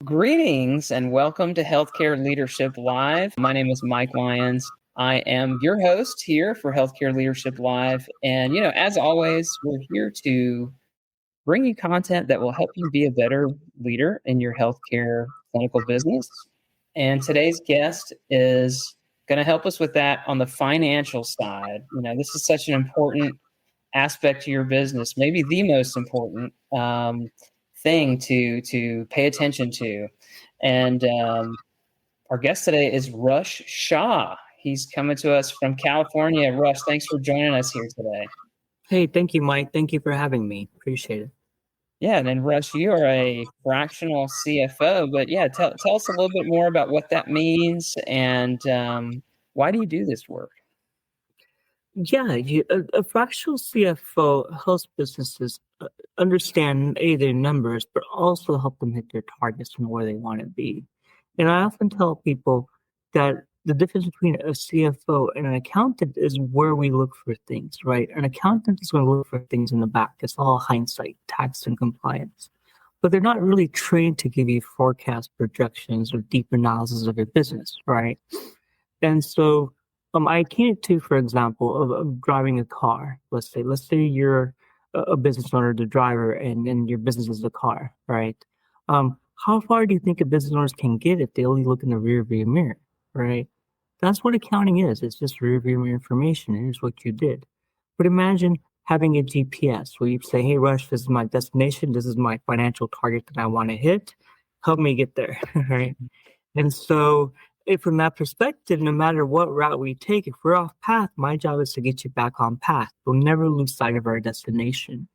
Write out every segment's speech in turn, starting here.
Greetings and welcome to Healthcare Leadership Live. My name is Mike Lyons. I am your host here for Healthcare Leadership Live. And, as always, we're here to bring you content that will help you be a better leader in your healthcare clinical business. And today's guest is going to help us with that on the financial side. This is such an important aspect to your business, maybe the most important thing to pay attention to. And our guest today is Shah. He's coming to us from California. Rush, thanks for joining us here today. Hey, thank you, Mike. Thank you for having me. Appreciate it. Yeah, and then Rush, you are a fractional CFO, but tell us a little bit more about what that means and why do you do this work? Yeah, a fractional CFO helps businesses understand their numbers, but also help them hit their targets and where they want to be. And I often tell people that the difference between a CFO and an accountant is where we look for things, right? An accountant is going to look for things in the back. It's all hindsight, tax and compliance. But they're not really trained to give you forecast projections or deep analysis of your business, right? And so I akin it to, for example, of driving a car. Let's say you're a business owner, the driver, and your business is the car, right? How far do you think a business owners can get if they only look in the rear view mirror, right? That's what accounting is. It's just rear view mirror information. Here's what you did. But imagine having a GPS where you say, hey, Rush, this is my destination. This is my financial target that I want to hit. Help me get there, right? And so from that perspective, no matter what route we take, if we're off path, my job is to get you back on path. We'll never lose sight of our destination,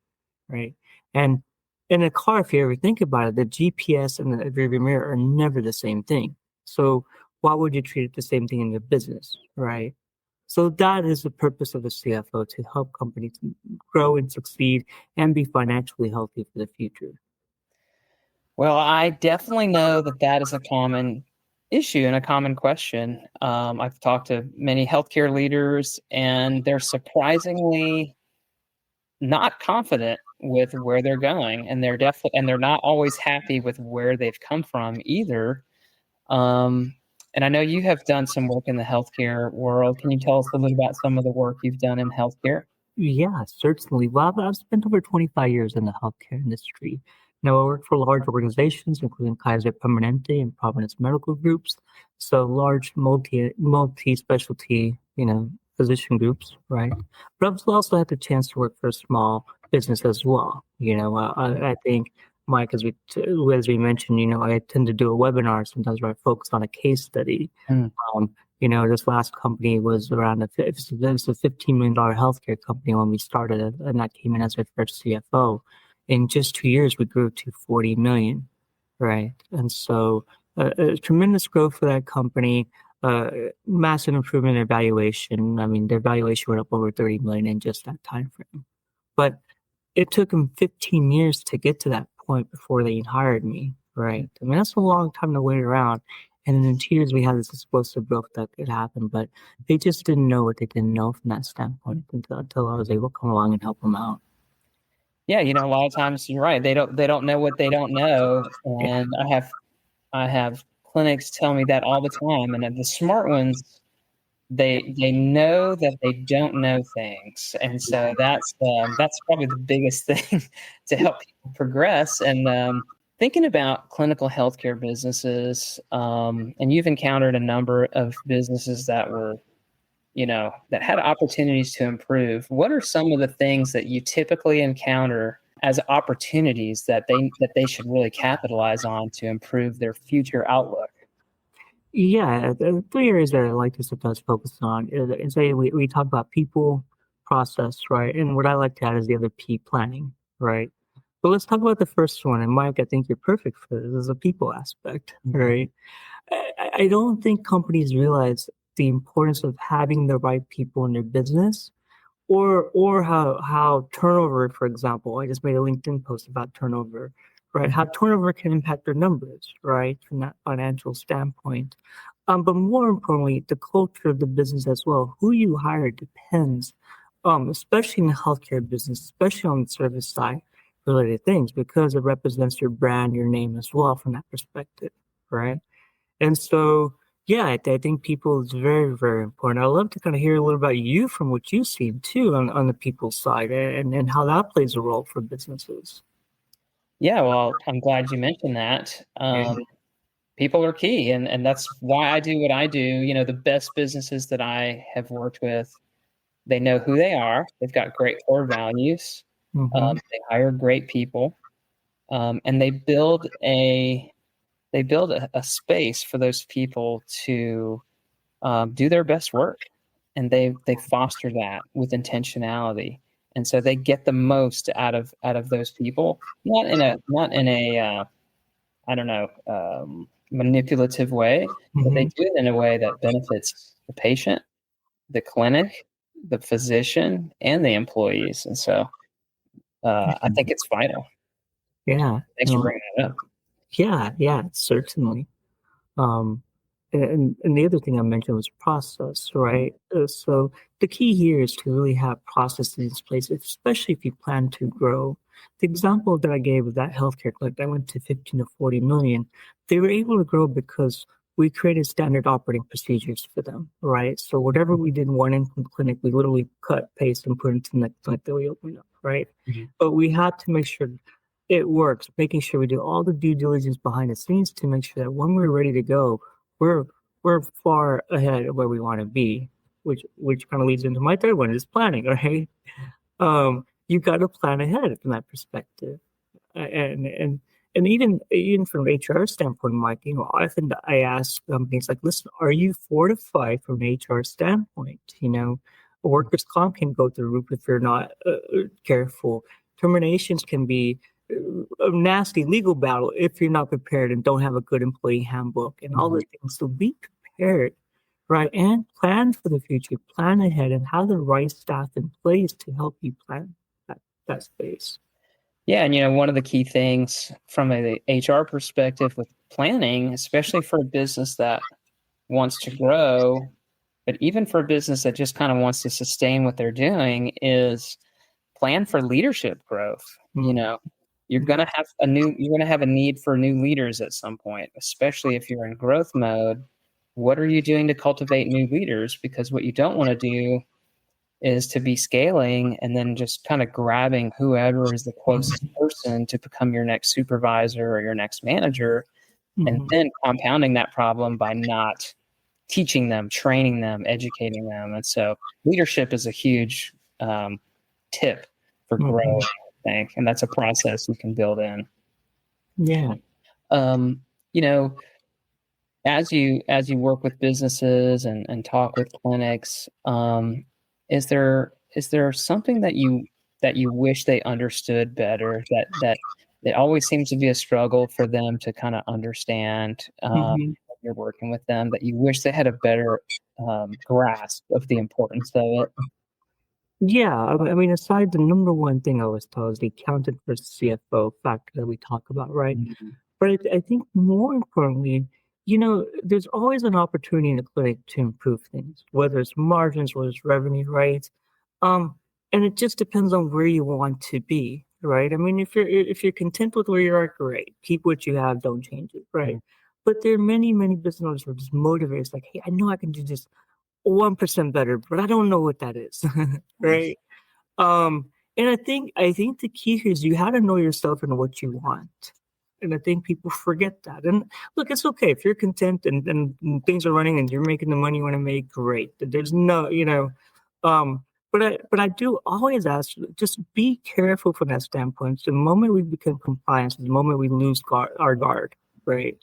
right? And in a car, if you ever think about it, the GPS and the rearview mirror are never the same thing. So why would you treat it the same thing in your business, right? So that is the purpose of a CFO, to help companies grow and succeed and be financially healthy for the future. Well, I definitely know that is a common issue and a common question. I've talked to many healthcare leaders, and they're surprisingly not confident with where they're going, and they're not always happy with where they've come from either. And I know you have done some work in the healthcare world. Can you tell us a little bit about some of the work you've done in healthcare? Yeah, certainly. Well, I've spent over 25 years in the healthcare industry. Now, I work for large organizations, including Kaiser Permanente and Providence Medical Groups. So large multi-specialty, physician groups, right? But I've also had the chance to work for a small business as well. I think, Mike, as we mentioned, I tend to do a webinar sometimes where I focus on a case study. This last company was around it was a $15 million healthcare company when we started it, and that came in as our first CFO. In just 2 years, we grew to 40 million, right? And so a tremendous growth for that company, massive improvement in valuation. I mean, their valuation went up over 30 million in just that time frame. But it took them 15 years to get to that point before they hired me, right? I mean, that's a long time to wait around. And in 2 years, we had this explosive growth that could happen, but they just didn't know what they didn't know from that standpoint until I was able to come along and help them out. Yeah, a lot of times you're right. They don't know what they don't know, and I have clinics tell me that all the time. And the smart ones, they know that they don't know things, and so that's probably the biggest thing to help people progress. And thinking about clinical healthcare businesses, and you've encountered a number of businesses that were, that had opportunities to improve. What are some of the things that you typically encounter as opportunities that they should really capitalize on to improve their future outlook? Yeah, the 3 areas that I like to sometimes focus on is we talk about people, process, right? And what I like to add is the other P, planning, right? But let's talk about the first one. And Mike, I think you're perfect for this, is the people aspect, right? I don't think companies realize the importance of having the right people in their business, or how turnover, for example. I just made a LinkedIn post about turnover, right? How turnover can impact their numbers, right? From that financial standpoint. But more importantly, the culture of the business as well. Who you hire depends, especially in the healthcare business, especially on the service side. related things because it represents your brand, your name as well from that perspective, right? And so, yeah, I think people is very, very important. I'd love to kind of hear a little about you from what you've seen too on the people side and how that plays a role for businesses. Yeah, well, I'm glad you mentioned that. Yeah. People are key, and that's why I do what I do. The best businesses that I have worked with, they know who they are. They've got great core values. Mm-hmm. They hire great people, and they build a space for those people to do their best work, and they foster that with intentionality, and so they get the most out of those people, not in a I don't know, manipulative way, but they Mm-hmm. do it in a way that benefits the patient, the clinic, the physician, and the employees. And so I think it's vital. Yeah. Thanks for No, bringing that up. yeah, certainly. Um, and the other thing I mentioned was process, right? So the key here is to really have processes in place, especially if you plan to grow. The example that I gave of that healthcare clinic that went to 15 to 40 million, they were able to grow because we created standard operating procedures for them, right? So whatever we did in one end clinic, we literally cut, paste, and put into the next clinic that we opened up, right? Mhm. But we had to make sure it works, making sure we do all the due diligence behind the scenes to make sure that when we're ready to go, we're we're far ahead of where we want to be, which kind of leads into my third one is planning, right? You got to plan ahead from that perspective, and even from HR standpoint, Mike, often I ask companies like, listen, are you fortified from an HR standpoint? Workers' comp can go through the roof if you're not careful. Terminations can be a nasty legal battle if you're not prepared and don't have a good employee handbook and all Mhm. the things. So be prepared, right? And plan for the future, plan ahead, and have the right staff in place to help you plan that space. Yeah, and one of the key things from a HR perspective with planning, especially for a business that wants to grow, but even for a business that just kind of wants to sustain what they're doing, is plan for leadership growth. You Mm, know, you're gonna have a need for new leaders at some point, especially if you're in growth mode. What are you doing to cultivate new leaders? Because what you don't want to do is to be scaling and then just kind of grabbing whoever is the closest mm, person to become your next supervisor or your next manager, and mhm, then compounding that problem by not teaching them, training them, educating them. And so leadership is a huge tip for mhm. growing, I think, and that's a process you can build in. Yeah. Um, you know, as you work with businesses and talk with clinics, is there something that you wish they understood better, that always seems to be a struggle for them to kind of understand, Mhm. when you're working with them, that you wish they had a better grasp of the importance of it? Yeah, I mean, aside the number one thing I was told is the accountant versus CFO factor that we talk about, right? Mhm. But I think more importantly, there's always an opportunity in the clinic to improve things, whether it's margins, whether it's revenue, right? Um, and it just depends on where you want to be, right? I mean, if you're content with where you are, great. Keep what you have, don't change it, right? But there are many, many business owners who are just motivated. It's like, hey, I know I can do this 1% better, but I don't know what that is, right? Um, and I think the key here is you have to know yourself and what you want. And I think people forget that. And look, it's okay if you're content and things are running and you're making the money you want to make, great. There's no, but I do always ask, just be careful from that standpoint. The moment we become compliant, is the moment we lose our guard, right?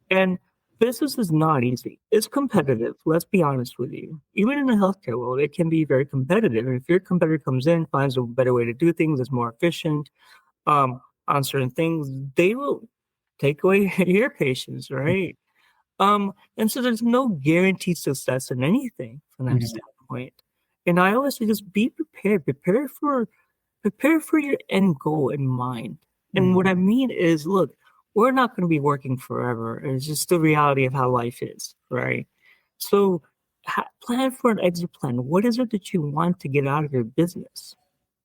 And business is not easy. It's competitive. Let's be honest with you. Even in the healthcare world, it can be very competitive. And if your competitor comes in, finds a better way to do things, is more efficient um, on certain things, they will take away your patients, right? And so there's no guaranteed success in anything from that Mhm. standpoint. And I always say just be prepared. Prepare for your end goal in mind. And Mhm. what I mean is, look, we're not going to be working forever. It's just the reality of how life is, right? So plan for an exit plan. What is it that you want to get out of your business?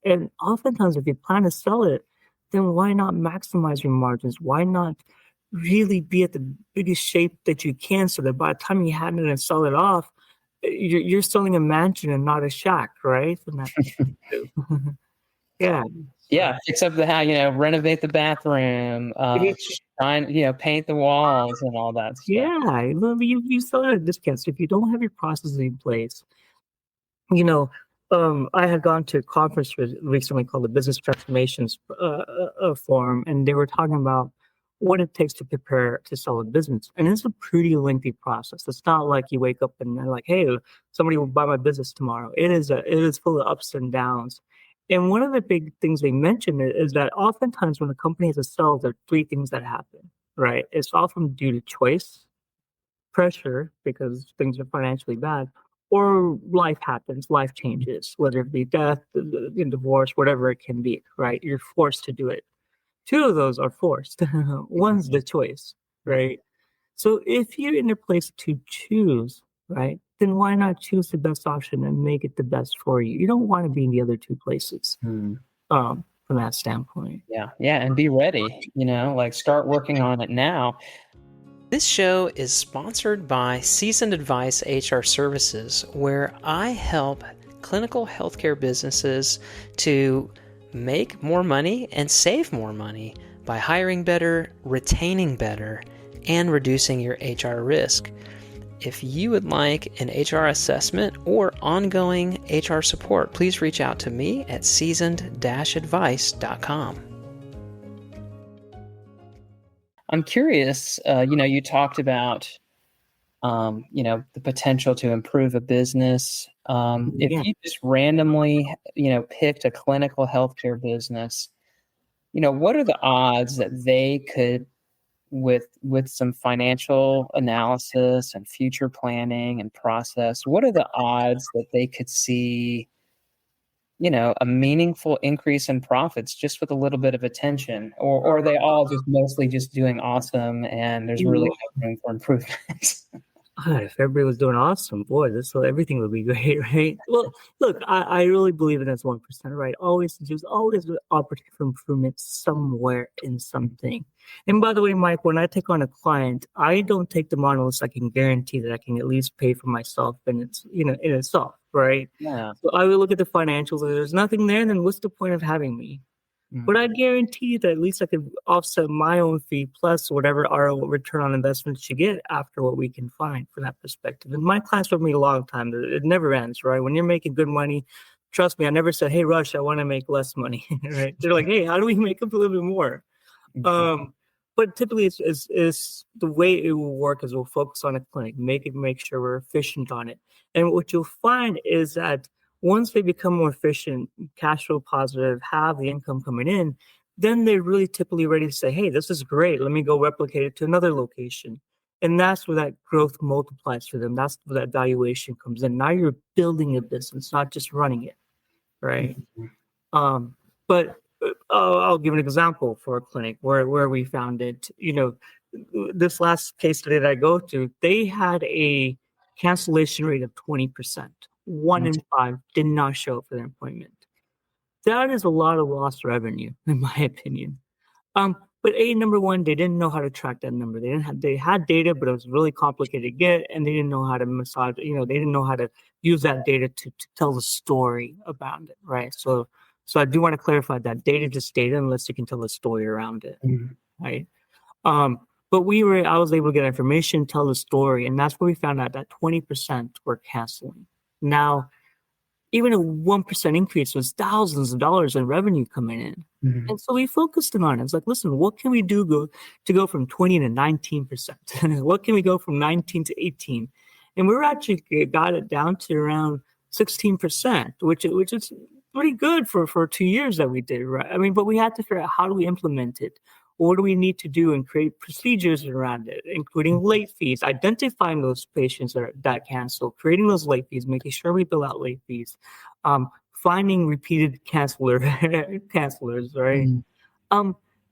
And oftentimes, if you plan to sell it, then why not maximize your margins? Why not really be at the biggest shape that you can so that by the time you hand it and sell it off, you're selling a mansion and not a shack, right? From that perspective. Yeah. So, Yeah, fix up the house, renovate the bathroom, paint the walls and all that stuff. yeah, well, you sell it at a discount. So if you don't have your processes in place, you know, I had gone to a conference recently called the Business Transformations Forum, and they were talking about what it takes to prepare to sell a business. And it's a pretty lengthy process. It's not like you wake up and they're like, hey, somebody will buy my business tomorrow. It is full of ups and downs. And one of the big things they mentioned is that oftentimes when a company has to sell, there are three things that happen, right? It's often due to choice, pressure because things are financially bad, or life happens, life changes, whether it be death, divorce, whatever it can be, right? You're forced to do it. Two of those are forced. One's the choice, right? So if you're in a place to choose, right, then why not choose the best option and make it the best for you? You don't want to be in the other two places, Mm. from that standpoint. Yeah, and be ready, like start working on it now. This show is sponsored by Seasoned Advice HR Services, where I help clinical healthcare businesses to make more money and save more money by hiring better, retaining better, and reducing your HR risk. If you would like an HR assessment or ongoing HR support, please reach out to me at seasoned-advice.com. I'm curious, you talked about, the potential to improve a business. If Yeah. you just randomly, picked a clinical healthcare business, what are the odds that they could, with some financial analysis and future planning and process, what are the odds that they could see, a meaningful increase in profits just with a little bit of attention, or are they all just mostly just doing awesome and there's really You no room for improvement? If everybody was doing awesome, boy, everything would be great, right? Well, look, I really believe in this 1%, right? There's always an opportunity for improvement somewhere in something. And by the way, Mike, when I take on a client, I don't take them on unless I can guarantee that I can at least pay for myself and in itself, right? Yeah. So I will look at the financials. If there's nothing there, then what's the point of having me? But I guarantee that at least I could offset my own fee plus whatever our return on investment should get after what we can find from that perspective. And my clients with me a long time. It never ends, right? When you're making good money, trust me, I never said, hey, Rush, I want to make less money, right? They're like, hey, how do we make up a little bit more? But typically it's the way it will work is we'll focus on a clinic, make sure we're efficient on it. And what you'll find is that once they become more efficient, cash flow positive, have the income coming in, then they're really typically ready to say, hey, this is great. Let me go replicate it to another location. And that's where that growth multiplies for them. That's where that valuation comes in. Now you're building a business, not just running it, right? But I'll give an example for a clinic where we found it. This last case study that I go to, they had a cancellation rate of 20%. One in five did not show up for their appointment. That is a lot of lost revenue, in my opinion. But number one, they didn't know how to track that number. They had data, but it was really complicated to get, and they didn't know how to massage. They didn't know how to use that data to tell the story about it, right? So I do want to clarify that data just data unless you can tell a story around it, right? But I was able to get information, tell the story, and that's where we found out that 20% were canceling. Now, even a 1% increase was thousands of dollars in revenue coming in. And so we focused on it. It's like, listen, what can we do to go from 20 to 19%? What can we go from 19 to 18? And we actually got it down to around 16%, which is pretty good for 2 years that we did, right? I mean, but we had to figure out how do we implement it? What do we need to do and create procedures around it, including late fees, identifying those patients that cancel, creating those late fees, making sure we bill out late fees, finding repeated cancelers, right?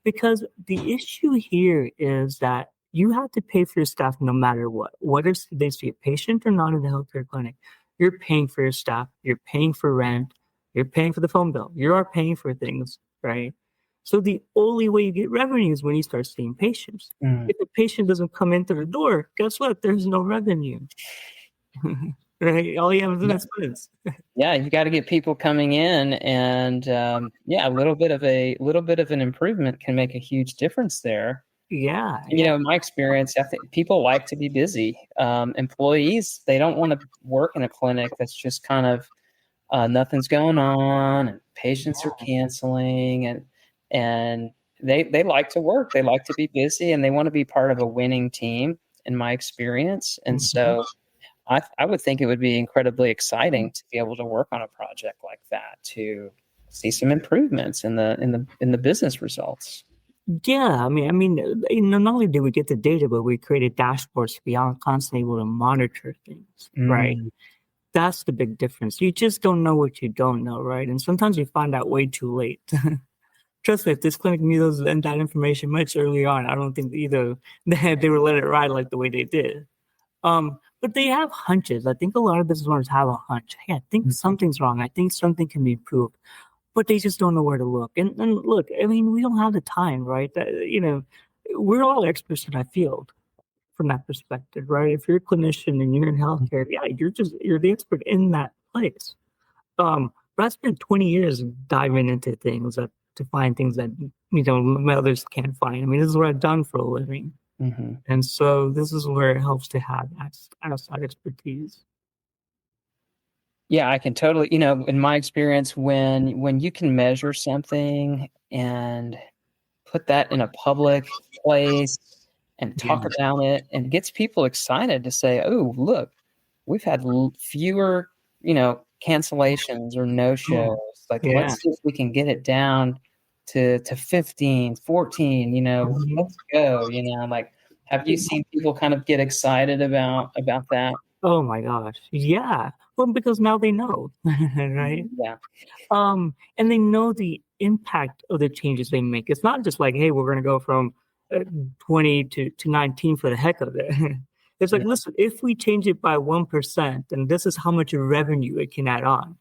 Because the issue here is that you have to pay for your staff no matter what. Whether they see a patient or not in the healthcare clinic, you're paying for your staff, you're paying for rent, you're paying for the phone bill, you are paying for things, right? So the only way you get revenue is when you start seeing patients. Mm. If the patient doesn't come into the door, guess what? There's no revenue. Right? All you have is an Yeah. expense. Yeah, you got to get people coming in, and yeah, a little bit of an improvement can make a huge difference there. Yeah, And, yeah. in my experience, I think people like to be busy. Employees, they don't want to work in a clinic that's just kind of nothing's going on, and patients are canceling, and they like to work. They like to be busy, and they want to be part of a winning team. In my experience, and Mhm. so I would think it would be incredibly exciting to be able to work on a project like that to see some improvements in the business results. Yeah, not only did we get the data, but we created dashboards to be constantly able to monitor things, right? Mm, That's the big difference. You just don't know what you don't know, right? And sometimes you find out way too late. Trust me, if this clinic knew that information much earlier on, I don't think either they would let it ride like the way they did. But they have hunches. I think a lot of business owners have a hunch. Hey, I think something's wrong. I think something can be improved, but they just don't know where to look. And look, I mean, we don't have the time, right? We're all experts in our field from that perspective, right? If you're a clinician and you're in healthcare, yeah, you're the expert in that place. But I spent 20 years diving into things to find things that others can't find. I mean, this is what I've done for a living. mhm. And so this is where it helps to have outside expertise. Yeah, I can totally, in my experience, when you can measure something and put that in a public place and Yeah. talk about it, and it gets people excited to say, "Oh, look, we've had fewer, cancellations or no Yeah. shows. Like, Yeah. let's see if we can get it down to 15, 14, Mhm. let's go." Like, have you seen people kind of get excited about that? Oh my gosh. Yeah. Well, because now they know, right? Yeah. And they know the impact of the changes they make. It's not just like, hey, we're going to go from 20 to 19 for the heck of it. It's like, Yeah. listen, if we change it by 1%, then this is how much revenue it can add on.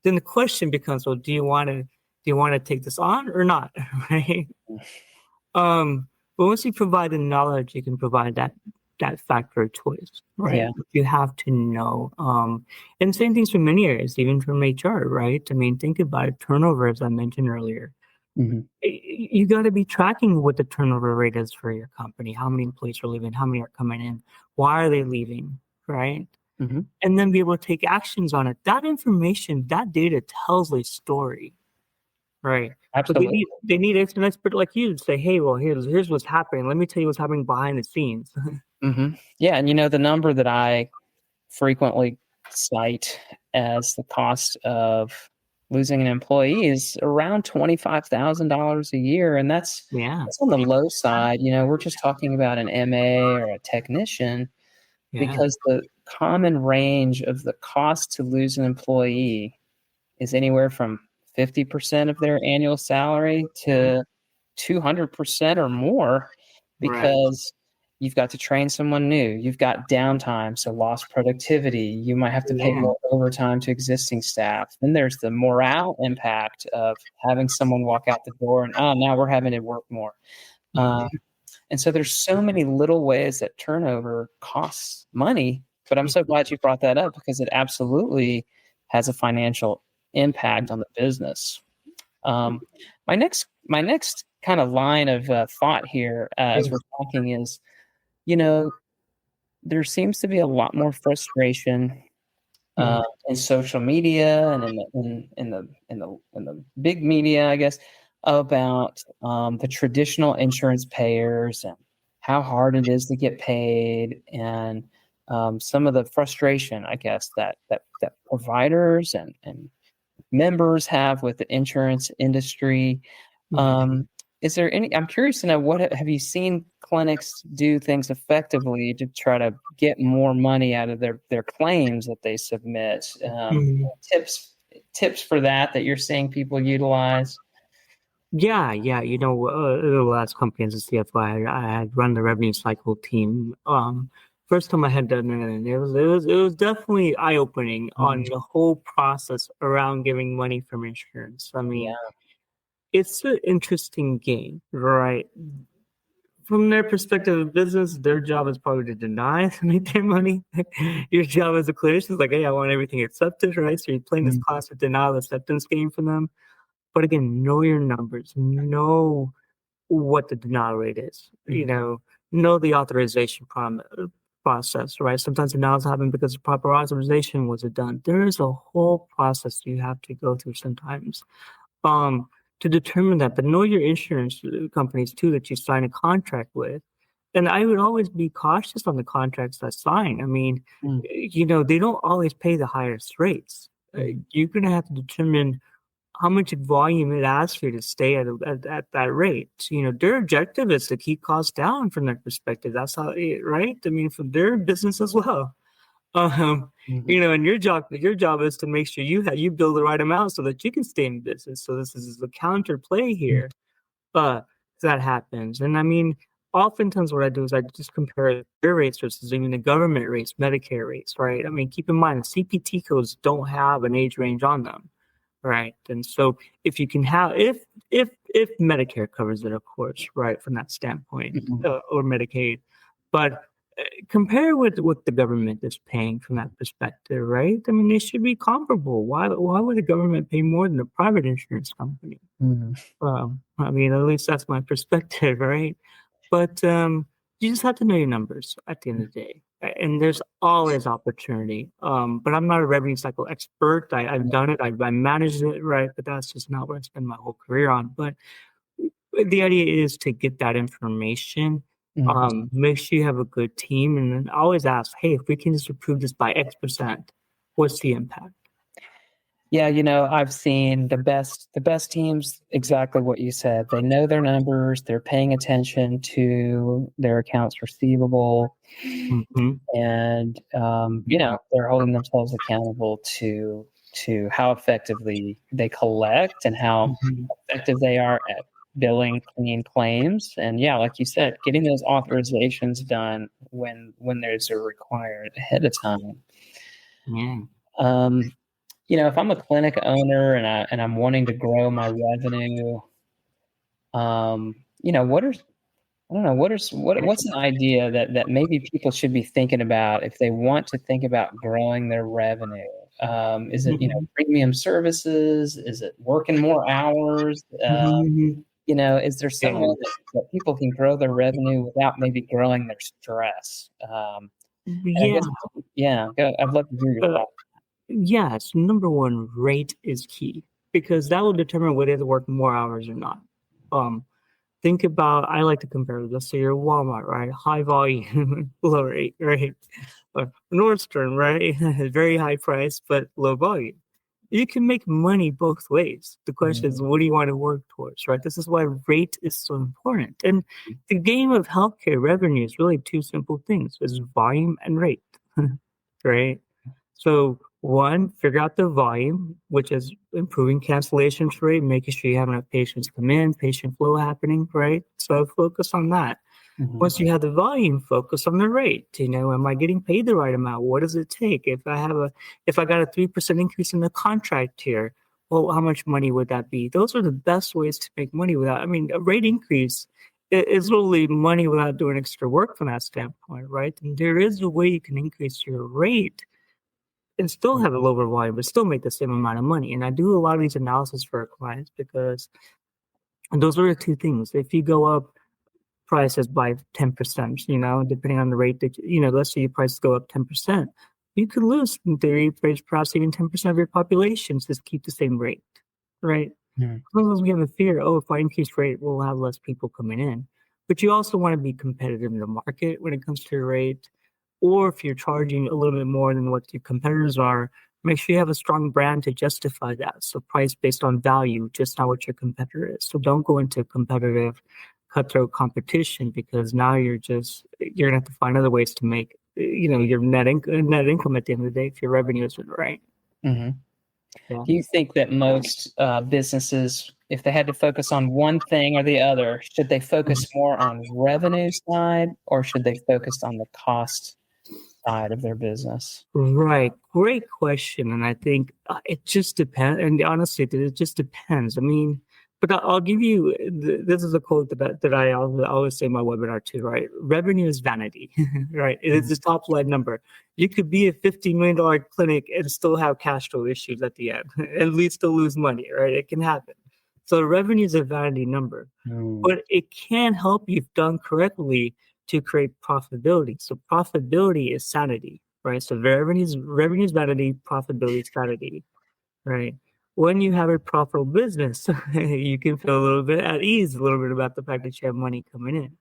Then the question becomes, well, do you want to take this on or not? Right. Um, but once you provide the knowledge, you can provide that factor of choice, right? Yeah. You have to know. And same things from many areas, even from HR, right? I mean, think about it, turnover, as I mentioned earlier. Mhm. You got to be tracking what the turnover rate is for your company. How many employees are leaving? How many are coming in? Why are they leaving? Right? Mhm. And then be able to take actions on it. That information, that data tells a story. Right. But they Absolutely. need an expert like you to say, hey, well, here's what's happening. Let me tell you what's happening behind the scenes. Yeah, and the number that I frequently cite as the cost of losing an employee is around $25,000 a year, and that's Yeah. that's on the low side. We're just talking about an MA or a technician, Yeah. because the common range of the cost to lose an employee is anywhere from 50% of their annual salary to 200% or more, Right. because you've got to train someone new. You've got downtime, so lost productivity. You might have to pay Yeah. more overtime to existing staff. Then there's the morale impact of having someone walk out the door and, oh, now we're having to work more. Uh, Mhm. and so there's so many little ways that turnover costs money. But I'm so glad you brought that up, because it absolutely has a financial impact on the business. Um, my next kind of line of thought here, as we're talking, is, you know there seems to be a lot more frustration Mhm. in social media and in the big media, I guess, about the traditional insurance payers and how hard it is to get paid, and some of the frustration, I guess, that providers and members have with the insurance industry. Mhm. Um, is there any? I'm curious to know, what have you seen clinics do things effectively to try to get more money out of their claims that they submit? Mhm. Tips for that you're seeing people utilize. Yeah, yeah. The last company as a CFO, I had run the revenue cycle team. First time I had done it, and it was definitely eye opening on Mhm. the whole process around giving money from insurance. I Yeah. mean, It's an interesting game, right? From their perspective of business, their job is probably to deny to make their money. Your job as a clinician is like, hey, I want everything accepted, right? So you're playing this Mm, classic denial acceptance game for them. But again, know your numbers, know what the denial rate is, mm, know the process, right? Sometimes denials happen because proper authorization wasn't done. There is a whole process you have to go through sometimes um, to determine that. But know your insurance companies too that you sign a contract with. And I would always be cautious on the contracts I sign. I mean, mm, they don't always pay the highest rates. mm, You're going to have to determine how much volume it asks you to stay at that rate. Their objective is to keep costs down from their perspective. That's right? I mean, from their business as well. Um, mhm, and your job is to make sure you build the right amount so that you can stay in business. So this is the counterplay mm, here. But that happens. And I mean, oftentimes what I do is I just compare their rates versus even the government rates, Medicare rates, right? I mean, keep in mind the CPT codes don't have an age range on them. Right. And so if you can have if Medicare covers it, of course, right, from that standpoint, mhm, or Medicaid, but compare with what the government is paying from that perspective, right? I mean, they should be comparable. Why would the government pay more than a private insurance company? mhm, I mean, at least that's my perspective, right? But you just have to know your numbers at the end of the day. And there's always opportunity. But I'm not a revenue cycle expert. I've done it, I managed it, right? But that's just not what I spend my whole career on. But the idea is to get that information, mhm. make sure you have a good team, and then always ask, hey, if we can just improve this by X%, what's the impact? Yeah, I've seen the best teams, exactly what you said. They know their numbers, they're paying attention to their accounts receivable, Mm-hmm. and they're holding themselves accountable to how effectively they collect and how Mm-hmm. effective they are at billing clean claims. And yeah, like you said, getting those authorizations done when there's a required ahead of time. Yeah. Um, if I'm a clinic owner and I'm wanting to grow my revenue, what are I don't know, what's an idea that maybe people should be thinking about if they want to think about growing their revenue? Is it, Mm-hmm. premium services? Is it working more hours? Mm-hmm. Is there some Yeah. way that people can grow their revenue without maybe growing their stress? And I Yeah. guess, yeah, I'd love to hear your Uh, thoughts. yes, number one, rate is key because that will determine whether to work more hours or not. Um, think about, I like to compare, let's say you're Walmart, right? High volume, low rate, right? Or Nordstrom, right? Very high price, but low volume. You can make money both ways. The question is, what do you want to work towards, right? This is why rate is so important. And the game of healthcare revenue is really two simple things: is volume and rate, right? So one, figure out the volume, which is improving cancellations rate, making sure you have enough patients come in, patient flow happening, right? So focus on that. Mhm, Once you have the volume, focus on the rate. Am I getting paid the right amount? What does it take? If I got a 3% increase in the contract here, well, how much money would that be? Those are the best ways to make money without, I mean, a rate increase is literally money without doing extra work from that standpoint, right? And there is a way you can increase your rate and still have a lower volume, but still make the same amount of money. And I do a lot of these analysis for our clients because those are the two things. If you go up prices by 10%, depending on the rate that, let's say your prices go up 10%, you could lose, in theory, perhaps even 10% of your population to just keep the same rate, right? mhm, Sometimes we have a fear, oh, if I increase rate, we'll have less people coming in. But you also want to be competitive in the market when it comes to your rate. Or if you're charging a little bit more than what your competitors are, make sure you have a strong brand to justify that. So price based on value, just not what your competitor is. So don't go into competitive cutthroat competition because now you're gonna have to find other ways to make your net income at the end of the day if your revenue isn't right. mhm. Yeah. Do you think that most businesses, if they had to focus on one thing or the other, should they focus more on revenue side or should they focus on the cost side of their business? Right. Great question. And I think it just depends. And honestly, it just depends. I mean, But I'll give you, this is a quote that I always say in my webinar too, right? Revenue is vanity, right? It is the top line number. You could be a $50 million clinic and still have cash flow issues at the end, and least to lose money, right? It can happen. So revenue is a vanity number, but it can help you, if done correctly, to create profitability. So profitability is sanity, right? So revenue is vanity, profitability is sanity, right? When you have a profitable business, you can feel a little bit at ease, a little bit about the fact that you have money coming in.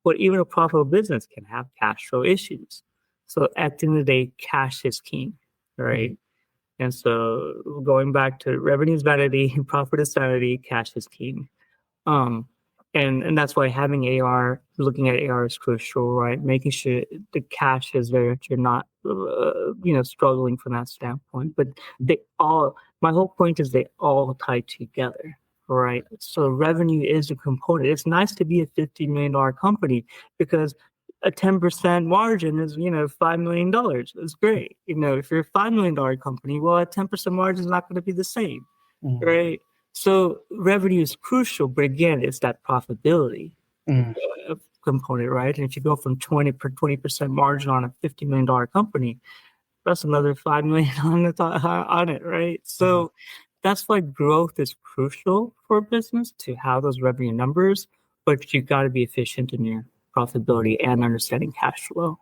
But even a profitable business can have cash flow issues. So at the end of the day, cash is king, right? And so going back to revenue is vanity, profit is sanity, cash is king. And that's why having AR, looking at AR is crucial, right? Making sure the cash is there, that you're not, struggling from that standpoint. But my whole point is they all tie together, right? So revenue is a component. It's nice to be a $50 million company because a 10% margin is, $5 million. It's great. If you're a $5 million company, well, a 10% margin is not going to be the same, right? So revenue is crucial, but again, it's that profitability component, right? And if you go from 20% margin on a $50 million company, that's another $5 million on it, right? So that's why growth is crucial for a business, to have those revenue numbers, but you got to be efficient in your profitability and understanding cash flow.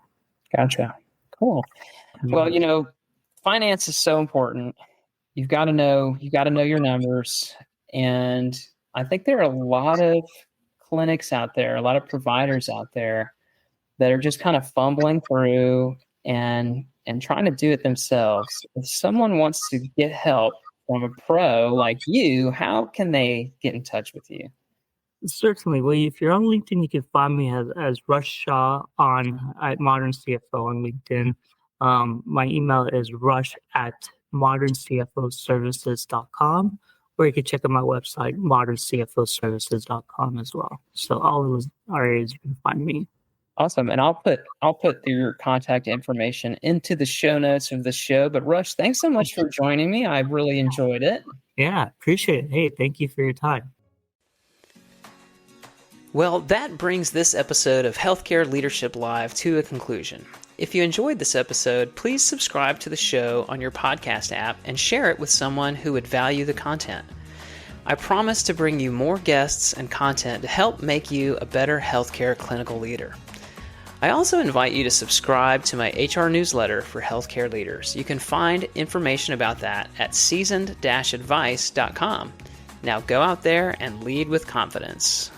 Gotcha. Cool. Well, finance is so important. You've got to know your numbers. And I think there are a lot of clinics out there, a lot of providers out there that are just kind of fumbling through and trying to do it themselves. If someone wants to get help from a pro like you, how can they get in touch with you? Certainly. Well, if you're on LinkedIn, you can find me as Rush Shah at Modern CFO on LinkedIn. My email is rush@moderncfoservices.com, or you can check out my website, moderncfoservices.com as well. So all of those areas you can find me. Awesome. And I'll put your contact information into the show notes of the show. But Rush, thanks so much for joining me. I really enjoyed it. Yeah, appreciate it. Hey, thank you for your time. Well, that brings this episode of Healthcare Leadership Live to a conclusion. If you enjoyed this episode, please subscribe to the show on your podcast app and share it with someone who would value the content. I promise to bring you more guests and content to help make you a better healthcare clinical leader. I also invite you to subscribe to my HR newsletter for healthcare leaders. You can find information about that at seasoned-advice.com. Now go out there and lead with confidence.